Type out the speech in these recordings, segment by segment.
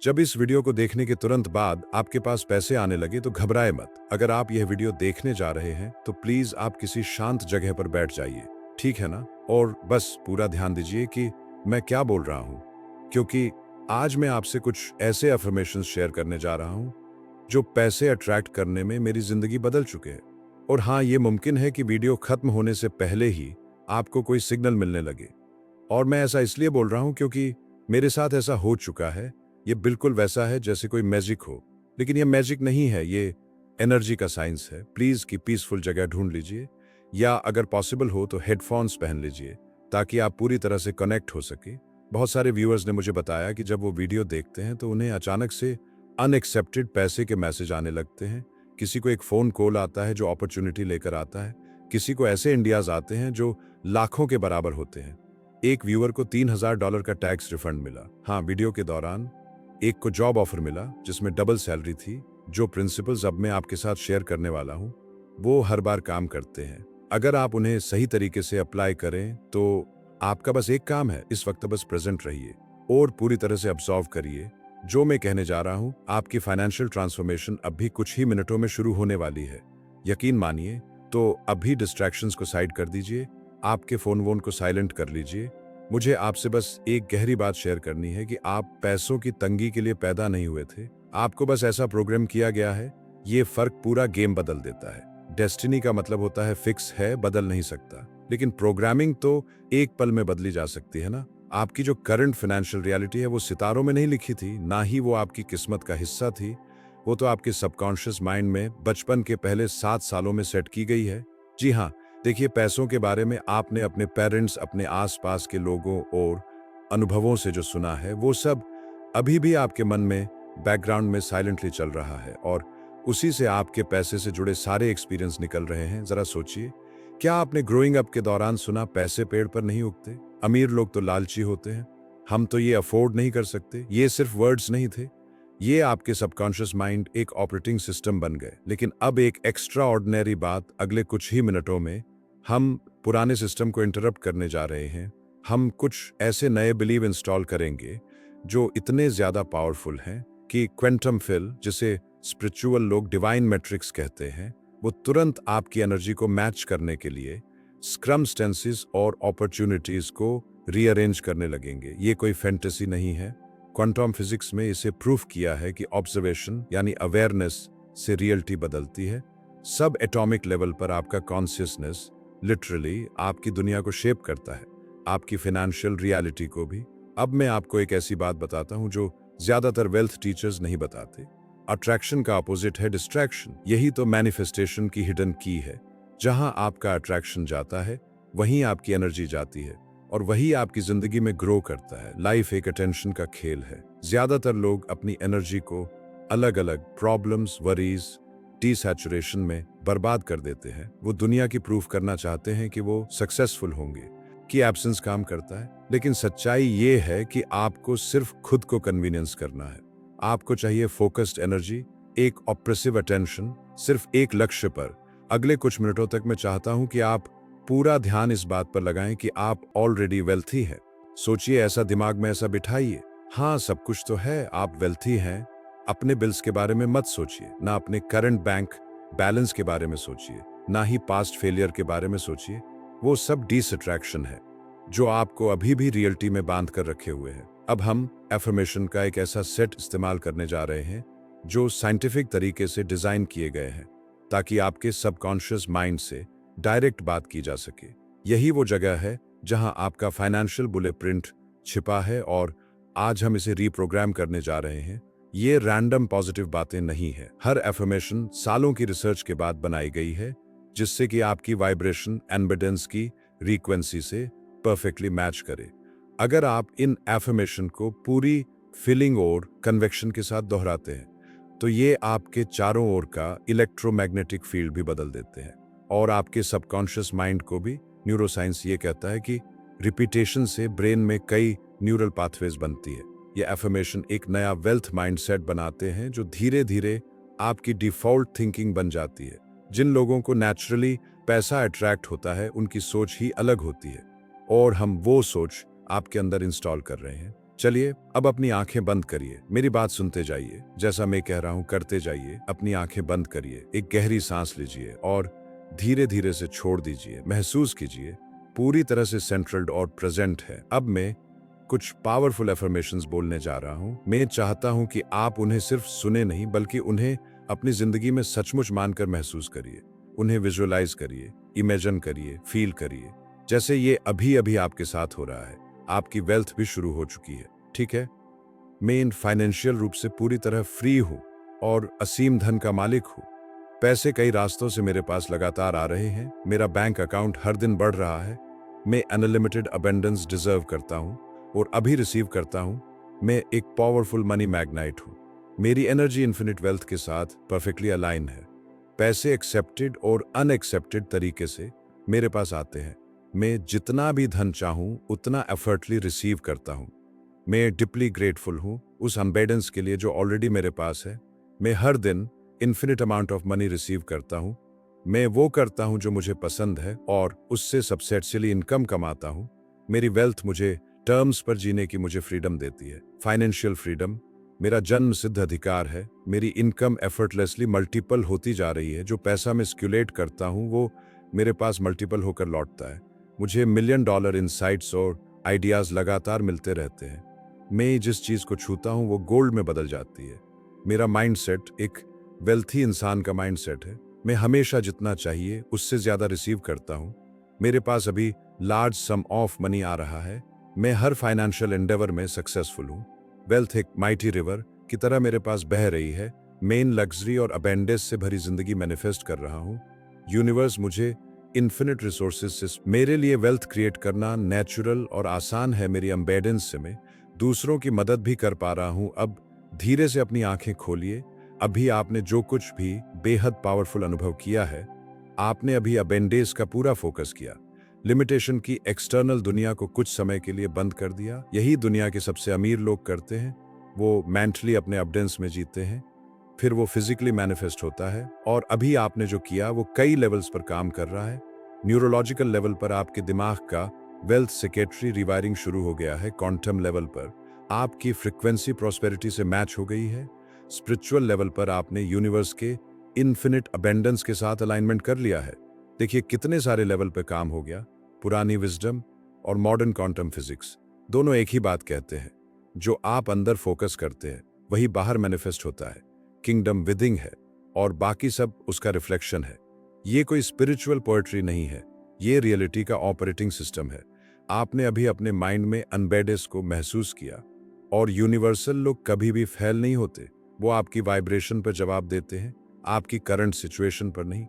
जब इस वीडियो को देखने के तुरंत बाद आपके पास पैसे आने लगे तो घबराए मत। अगर आप यह वीडियो देखने जा रहे हैं तो प्लीज आप किसी शांत जगह पर बैठ जाइए, ठीक है ना? और बस पूरा ध्यान दीजिए कि मैं क्या बोल रहा हूँ, क्योंकि आज मैं आपसे कुछ ऐसे अफर्मेशंस शेयर करने जा रहा हूँ जो पैसे अट्रैक्ट करने में मेरी जिंदगी बदल चुके हैं। और हाँ, ये मुमकिन है कि वीडियो खत्म होने से पहले ही आपको कोई सिग्नल मिलने लगे। और मैं ऐसा इसलिए बोल रहा हूँ क्योंकि मेरे साथ ऐसा हो चुका है। ये बिल्कुल वैसा है जैसे कोई मैजिक हो, लेकिन ये मैजिक नहीं है, ये एनर्जी का साइंस है। प्लीज की पीसफुल जगह ढूंढ लीजिए, या अगर पॉसिबल हो तो हेडफोन्स पहन लीजिए ताकि आप पूरी तरह से कनेक्ट हो सके। बहुत सारे व्यूअर्स ने मुझे बताया कि जब वो वीडियो देखते हैं तो उन्हें अचानक से अनएक्सेप्टेड पैसे के मैसेज आने लगते हैं। किसी को एक फोन कॉल आता है जो अपॉर्चुनिटी लेकर आता है, किसी को ऐसे इंडियाज आते हैं जो लाखों के बराबर होते हैं। एक व्यूअर को $3000 का टैक्स रिफंड मिला, हाँ, वीडियो के दौरान। एक को जॉब ऑफर मिला जिसमें डबल सैलरी थी। जो प्रिंसिपल्स अब मैं आपके साथ शेयर करने वाला हूं वो हर बार काम करते हैं अगर आप उन्हें सही तरीके से अप्लाई करें। तो आपका बस एक काम है, इस वक्त बस प्रेजेंट रहिए और पूरी तरह से ऑब्जर्व करिए जो मैं कहने जा रहा हूं। आपकी फाइनेंशियल ट्रांसफॉर्मेशन अभी कुछ ही मिनटों में शुरू होने वाली है, यकीन मानिए। तो अभी डिस्ट्रैक्शंस को साइड कर दीजिए, आपके फोन वोन को साइलेंट कर लीजिए। मुझे आपसे बस एक गहरी बात शेयर करनी है कि आप पैसों की तंगी के लिए पैदा नहीं हुए थे, आपको बस ऐसा प्रोग्राम किया गया है। ये फर्क पूरा गेम बदल देता है। डेस्टिनी का मतलब होता है फिक्स है, बदल नहीं सकता, लेकिन प्रोग्रामिंग तो एक पल में बदली जा सकती है ना। आपकी जो करंट फाइनेंशियल रियलिटी है वो सितारों में नहीं लिखी थी, ना ही वो आपकी किस्मत का हिस्सा थी। वो तो आपके सबकॉन्शियस माइंड में बचपन के पहले 7 सालों में सेट की गई है। जी हाँ, देखिए, पैसों के बारे में आपने अपने पेरेंट्स, अपने आसपास के लोगों और अनुभवों से जो सुना है वो सब अभी भी आपके मन में बैकग्राउंड में साइलेंटली चल रहा है, और उसी से आपके पैसे से जुड़े सारे एक्सपीरियंस निकल रहे हैं। जरा सोचिए, क्या आपने ग्रोइंग अप के दौरान सुना पैसे पेड़ पर नहीं उगते, अमीर लोग तो लालची होते हैं, हम तो ये अफोर्ड नहीं कर सकते? ये सिर्फ वर्ड्स नहीं थे, ये आपके सबकॉन्शियस माइंड एक ऑपरेटिंग सिस्टम बन गए। लेकिन अब एक एक्स्ट्रा ऑर्डिनरी बात, अगले कुछ ही मिनटों में हम पुराने सिस्टम को इंटरप्ट करने जा रहे हैं। हम कुछ ऐसे नए बिलीव इंस्टॉल करेंगे जो इतने ज्यादा पावरफुल हैं कि क्वांटम फील्ड, जिसे स्पिरिचुअल लोग डिवाइन मैट्रिक्स कहते हैं, वो तुरंत आपकी एनर्जी को मैच करने के लिए स्क्रमस्टेंसेस और अपॉर्चुनिटीज को रीअरेंज करने लगेंगे। ये कोई फैंटेसी नहीं है। क्वांटम फिजिक्स में इसे प्रूफ किया है कि ऑब्जर्वेशन यानी अवेयरनेस से रियलिटी बदलती है। सब एटॉमिक लेवल पर आपका कॉन्शियसनेस लिटरली आपकी दुनिया को शेप करता है, आपकी फाइनेंशियल रियलिटी को भी। अब मैं आपको एक ऐसी बात बताता हूं जो ज्यादातर वेल्थ टीचर्स नहीं बताते। अट्रैक्शन का अपोजिट है डिस्ट्रैक्शन। यही तो मैनिफेस्टेशन की हिडन की है। जहां आपका अट्रैक्शन जाता है वहीं आपकी एनर्जी जाती है, और वही आपकी जिंदगी में ग्रो करता है। लाइफ एक अटेंशन का खेल है। ज्यादातर लोग अपनी एनर्जी को अलग अलग प्रॉब्लम्स, वरीज, डिसैचुरेशन में बर्बाद कर देते हैं। वो दुनिया की प्रूफ करना चाहते हैं कि वो सक्सेसफुल होंगे, कि एब्सेंस काम करता है। लेकिन सच्चाई ये है कि आपको सिर्फ खुद को कन्वीनियंस करना है। आपको चाहिए फोकस्ड एनर्जी, एक ऑप्रेसिव अटेंशन, सिर्फ एक लक्ष्य पर। अगले कुछ मिनटों तक मैं चाहता हूं कि आप पूरा ध्यान इस बात पर लगाएं कि आप ऑलरेडी वेल्थी हैं। सोचिए, ऐसा दिमाग में ऐसा बिठाइए, हाँ, सब कुछ तो है, आप वेल्थी हैं। अपने बिल्स के बारे में मत सोचिए, ना अपने करंट बैंक बैलेंस के बारे में सोचिए, ना ही पास्ट फेलियर के बारे में सोचिए। वो सब डिस्ट्रैक्शन है जो आपको अभी भी रियलिटी में बांध कर रखे हुए हैं। अब हम एफर्मेशन का एक ऐसा सेट इस्तेमाल करने जा रहे हैं जो साइंटिफिक तरीके से डिजाइन किए गए हैं ताकि आपके सबकॉन्शियस माइंड से डायरेक्ट बात की जा सके। यही वो जगह है जहां आपका फाइनेंशियल बुलेटप्रिंट छिपा है, और आज हम इसे रीप्रोग्राम करने जा रहे हैं। ये रैंडम पॉजिटिव बातें नहीं है। हर एफर्मेशन सालों की रिसर्च के बाद बनाई गई है, जिससे कि आपकी वाइब्रेशन एम्बिडेंस की फ्रीक्वेंसी से परफेक्टली मैच करे। अगर आप इन एफर्मेशन को पूरी फीलिंग और कन्वेक्शन के साथ दोहराते हैं तो ये आपके चारों ओर का इलेक्ट्रोमैग्नेटिक फील्ड भी बदल देते हैं, और आपके सबकॉन्शियस माइंड को भी। न्यूरोसाइंस ये कहता है कि रिपीटेशन से ब्रेन में कई न्यूरल पाथवेज बनती है। ये एफर्मेशन एक नया वेल्थ माइंडसेट बनाते हैं जो धीरे धीरे आपकी डिफॉल्ट थिंकिंग बन जाती है। जिन लोगों को नेचुरली पैसा अट्रैक्ट होता है उनकी सोच ही अलग होती है, और हम वो सोच आपके अंदर इंस्टॉल कर रहे हैं। चलिए अब अपनी आंखें बंद करिए, मेरी बात सुनते जाइए, जैसा मैं कह रहा हूं करते जाइए। अपनी आंखें बंद करिए, एक गहरी सांस लीजिए और धीरे धीरे से छोड़ दीजिए। महसूस कीजिए पूरी तरह से सेंट्रल्ड और प्रेजेंट है। अब मैं कुछ पावरफुल एफर्मेशंस बोलने जा रहा हूं। मैं चाहता हूं कि आप उन्हें सिर्फ सुने नहीं बल्कि उन्हें अपनी जिंदगी में सचमुच मानकर महसूस करिए। उन्हें विजुअलाइज करिए, इमेजिन करिए, फील करिए जैसे ये अभी अभी आपके साथ हो रहा है। आपकी वेल्थ भी शुरू हो चुकी है, ठीक है? मैं इन फाइनेंशियल रूप से पूरी तरह फ्री हूं और असीम धन का मालिक हूं। पैसे कई रास्तों से मेरे पास लगातार आ रहे हैं। मेरा बैंक अकाउंट हर दिन बढ़ रहा है। मैं अनलिमिटेड अबेंडेंस डिजर्व करता हूं और अभी रिसीव करता हूं। मैं एक पावरफुल मनी मैग्नेट हूं। मेरी एनर्जी इन्फिनिट वेल्थ के साथ परफेक्टली अलाइन है। पैसे एक्सेप्टेड और अनएक्सेप्टेड तरीके से मेरे पास आते हैं। मैं जितना भी धन चाहूं उतना एफर्टली रिसीव करता हूं। मैं डिपली ग्रेटफुल हूं उस अबेंडेंस के लिए जो ऑलरेडी मेरे पास है। मैं हर दिन infinite amount of money receive करता हूं। मैं वो करता हूं जो मुझे पसंद है और उससे सबसेटली इनकम कमाता हूं। मेरी वेल्थ मुझे टर्म्स पर जीने की मुझे फ्रीडम देती है। फाइनेंशियल फ्रीडम मेरा जन्म सिद्ध अधिकार है। मेरी इनकम एफर्टलेसली मल्टीपल होती जा रही है। जो पैसा मैं स्क्यूलेट करता हूं वो मेरे पास मल्टीपल होकर लौटता है। मुझे $1 मिलियन इनसाइट्स और आइडियाज लगातार मिलते रहते हैं। मैं जिस चीज को छूता हूं वो गोल्ड में बदल जाती है। मेरा माइंडसेट एक वेल्थी इंसान का माइंडसेट है। मैं हमेशा जितना चाहिए उससे ज्यादा रिसीव करता हूं। मेरे पास अभी लार्ज सम ऑफ मनी आ रहा है। मैं हर फाइनेंशियल एंडेवर में सक्सेसफुल हूं। वेल्थ एक माइटी रिवर की तरह मेरे पास बह रही है। मेन लग्जरी और अबेंडेंस से भरी जिंदगी मैनिफेस्ट कर रहा हूं। यूनिवर्स मुझे इन्फिनिट रिसोर्सेज से मेरे लिए वेल्थ क्रिएट करना नेचुरल और आसान है। मेरी अबेंडेंस से मैं दूसरों की मदद भी कर पा रहा हूं। अब धीरे से अपनी आंखें खोलिए। अभी आपने जो कुछ भी बेहद पावरफुल अनुभव किया है, आपने अभी अबेंडेंस का पूरा फोकस किया। लिमिटेशन की एक्सटर्नल दुनिया को कुछ समय के लिए बंद कर दिया। यही दुनिया के सबसे अमीर लोग करते हैं। वो मेंटली अपने अबेंडेंस में जीते हैं, फिर वो फिजिकली मैनिफेस्ट होता है। और अभी आपने जो किया वो कई लेवल्स पर काम कर रहा है। न्यूरोलॉजिकल लेवल पर आपके दिमाग का वेल्थ सेक्रेटरी रिवायरिंग शुरू हो गया है। क्वांटम लेवल पर आपकी फ्रीक्वेंसी प्रॉस्पेरिटी से मैच हो गई है। स्पिरिचुअल लेवल पर आपने यूनिवर्स के इन्फिनिट अबेंडेंस के साथ अलाइनमेंट कर लिया है। देखिए कितने सारे लेवल पे काम हो गया। पुरानी विजडम और मॉडर्न क्वांटम फिजिक्स दोनों एक ही बात कहते हैं। जो आप अंदर फोकस करते हैं वही बाहर मैनिफेस्ट होता है। किंगडम विदिंग है और बाकी सब उसका रिफ्लेक्शन है। ये कोई स्पिरिचुअल पोएट्री नहीं है, ये रियलिटी का ऑपरेटिंग सिस्टम है। आपने अभी अपने माइंड में अनबेडेस को महसूस किया। और यूनिवर्सल लोग कभी भी फेल नहीं होते। वो आपकी वाइब्रेशन पर जवाब देते हैं, आपकी करंट सिचुएशन पर नहीं।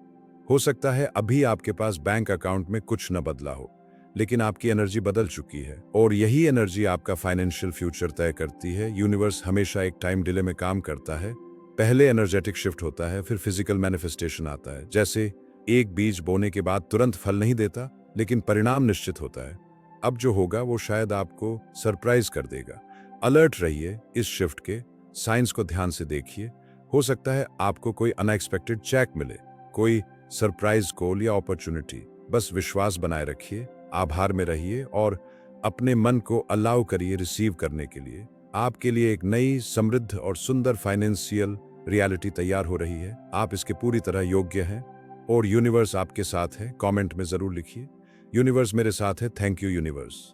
हो सकता है अभी आपके पास बैंक अकाउंट में कुछ न बदला हो, लेकिन आपकी एनर्जी बदल चुकी है और यही एनर्जी आपका फाइनेंशियल फ्यूचर तय करती है। यूनिवर्स हमेशा एक टाइम डिले में काम करता है। पहले एनर्जेटिक शिफ्ट होता है, फिर फिजिकल मैनिफेस्टेशन आता है। जैसे एक बीज बोने के बाद तुरंत फल नहीं देता, लेकिन परिणाम निश्चित होता है। अब जो होगा वो शायद आपको सरप्राइज कर देगा। अलर्ट रहिए इस शिफ्ट के, साइंस को ध्यान से देखिए। हो सकता है आपको कोई अनएक्सपेक्टेड चेक मिले, कोई सरप्राइज कॉल या अपॉर्चुनिटी। बस विश्वास बनाए रखिए, आभार में रहिए और अपने मन को अलाउ करिए रिसीव करने के लिए। आपके लिए एक नई समृद्ध और सुंदर फाइनेंशियल रियलिटी तैयार हो रही है। आप इसके पूरी तरह योग्य हैं और यूनिवर्स आपके साथ है। कमेंट में जरूर लिखिए, यूनिवर्स मेरे साथ है। Thank you universe.